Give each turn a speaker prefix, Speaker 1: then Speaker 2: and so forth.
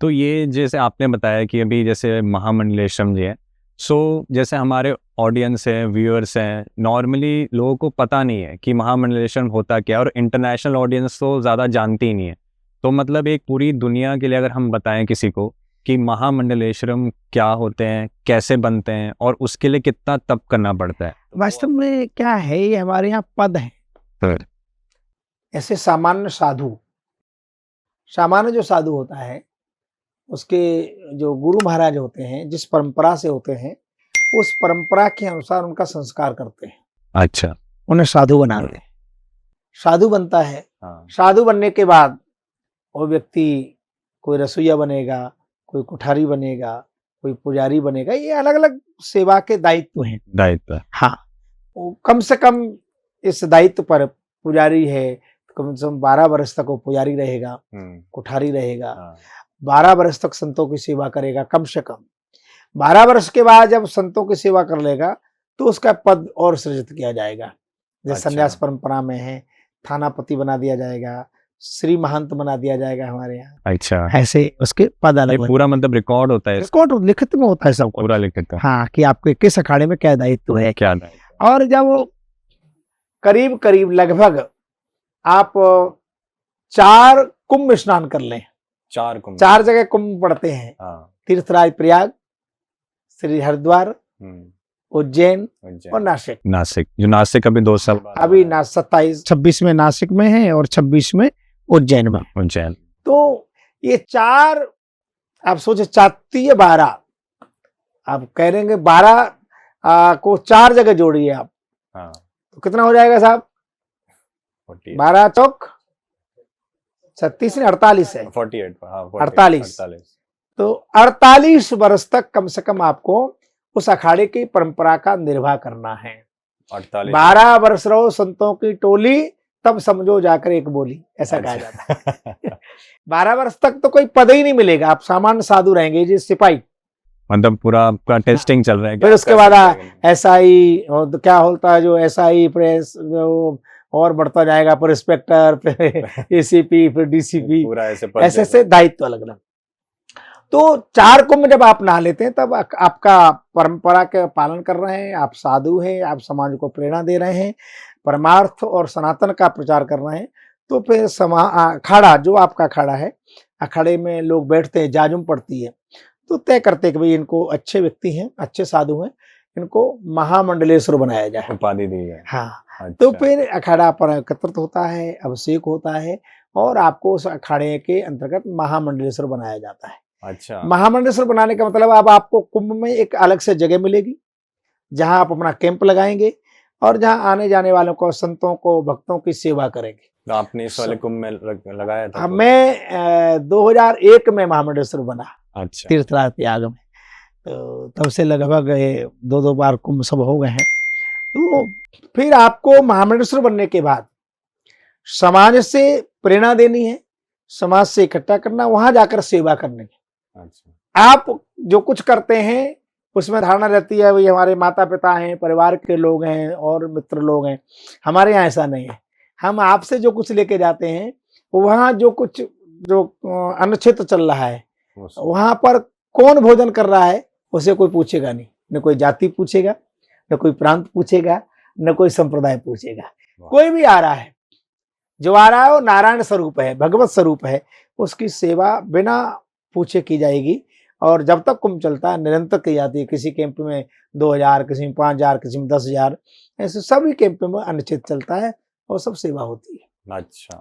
Speaker 1: तो ये जैसे आपने बताया कि अभी जैसे महामंडलेश्वरम जी है, सो जैसे हमारे ऑडियंस है, व्यूअर्स हैं, नॉर्मली लोगों को पता नहीं है कि महामंडलेश्वरम होता क्या है, और इंटरनेशनल ऑडियंस तो ज़्यादा जानती ही नहीं है। तो मतलब एक पूरी दुनिया के लिए अगर हम बताएं किसी को कि महामंडलेश्वरम क्या होते हैं, कैसे बनते हैं, और उसके लिए कितना तप करना पड़ता है।
Speaker 2: वास्तव में क्या है, ये हमारे यहाँ पद है। ऐसे सामान्य जो साधु होता है, उसके जो गुरु महाराज होते हैं, जिस परंपरा से होते हैं, उस परंपरा के अनुसार उनका संस्कार करते हैं।
Speaker 1: अच्छा,
Speaker 2: उन्हें साधु बनाते हैं। साधु बनता है। साधु बनने के बाद वो व्यक्ति कोई रसोइया बनेगा, कोई कुठारी बनेगा, कोई पुजारी बनेगा। ये अलग अलग सेवा के दायित्व हैं।
Speaker 1: दायित्व,
Speaker 2: हाँ, कम से कम इस दायित्व पर पुजारी है, कम से कम 12 वर्ष तक वो पुजारी रहेगा, कुठारी रहेगा, 12 वर्ष तक संतों की सेवा करेगा कम से कम। 12 वर्ष के बाद जब संतों की सेवा कर लेगा तो उसका पद और सृजित किया जाएगा। जैसे संन्यास परंपरा में है, थानापति बना दिया जाएगा, श्री महंत बना दिया जाएगा हमारे यहाँ।
Speaker 1: अच्छा,
Speaker 2: ऐसे उसके पद अलग
Speaker 1: पूरा मतलब रिकॉर्ड होता है,
Speaker 2: रिकॉर्ड लिखित में होता है सब
Speaker 1: पूरा लिखित।
Speaker 2: हाँ, कि आपके किस अखाड़े में क्या दायित्व है,
Speaker 1: क्या दायित्व।
Speaker 2: और जब वो करीब करीब लगभग आप 4 कुंभ स्नान कर लें, 4 जगह कुंभ पड़ते हैं। तीर्थराज प्रयाग, श्री हरिद्वार, उज्जैन और नासिक।
Speaker 1: जो नासिक अभी 2 साल बाद,
Speaker 2: अभी 27-26 में नासिक में है और 26 में उज्जैन में। तो ये 4 आप सोचे, 4 12, आप कह रहे हैं 12 को 4 जगह जोड़िए आप, तो कितना हो जाएगा साहब? 12 चौक 36 ने 48 है, 48। तो 48 वर्ष तक कम से कम आपको उस अखाड़े की परंपरा का निर्वाह करना है। 12 वर्ष रहो संतों की टोली, तब समझो जाकर एक बोली, ऐसा कहा जाता है। 12 वर्ष तक तो कोई पद ही नहीं मिलेगा, आप सामान्य साधु रहेंगे जी, सिपाही।
Speaker 1: मतलब पूरा आपका टेस्टिंग चल रहा है।
Speaker 2: फिर उसके बाद SI, और क्या होता है जो SI, प्रेस और बढ़ता जाएगा, फिर इंस्पेक्टर, फिर ACP, फिर DCP, ऐसे दायित्व अलग अलग। तो 4 कुंभ जब आप नहा लेते हैं, तब आपका परंपरा के पालन कर रहे हैं, आप साधु हैं, आप समाज को प्रेरणा दे रहे हैं, परमार्थ और सनातन का प्रचार कर रहे हैं। तो फिर अखाड़ा, जो आपका अखाड़ा है, अखाड़े में लोग बैठते हैं, जाजुम पड़ती है, तो तय करते हैं कि भाई इनको अच्छे व्यक्ति हैं, अच्छे साधु हैं, इनको महामंडलेश्वर बनाया जाए, उपाधि दी है। हाँ। अच्छा। तो फिर अखाड़ा पर एकत्रित होता है, अभिषेक होता है, और आपको उस अखाड़े के अंतर्गत महामंडलेश्वर बनाया जाता है। अच्छा। महामंडलेश्वर बनाने का मतलब अब आपको कुंभ में एक अलग से जगह मिलेगी, जहां आप अपना कैंप लगाएंगे और जहां आने जाने वालों को, संतों को, भक्तों की सेवा करेंगे।
Speaker 1: तो आपने इस वाले कुंभ में लगाया था?
Speaker 2: मैं 2001 में महामंडलेश्वर बना। अच्छा। तीर्थराज प्रयाग में, तो तब से लगभग 2 बार कुंभ सब हो गए हैं। तो फिर आपको महामंडलेश्वर बनने के बाद समाज से प्रेरणा देनी है, समाज से इकट्ठा करना, वहां जाकर सेवा करने की। अच्छा। आप जो कुछ करते हैं उसमें धारणा रहती है भाई हमारे माता पिता हैं, परिवार के लोग हैं और मित्र लोग हैं। हमारे यहाँ ऐसा नहीं है। हम आपसे जो कुछ लेके जाते हैं, वहाँ जो कुछ जो अन्न क्षेत्र चल रहा है, वहां पर कौन भोजन कर रहा है उसे कोई पूछेगा नहीं, न कोई जाति पूछेगा, न कोई प्रांत पूछेगा, न कोई संप्रदाय पूछेगा। कोई भी आ रहा है, जो आ रहा है वो नारायण स्वरूप है, भगवत स्वरूप है, उसकी सेवा बिना पूछे की जाएगी। और जब तक कुंभ चलता है निरंतर की जाती है। किसी कैंप में 2000, किसी में 5000, किसी में 10,000, ऐसे सभी कैंप में अन्न क्षेत्र चलता है और सब सेवा होती है। अच्छा।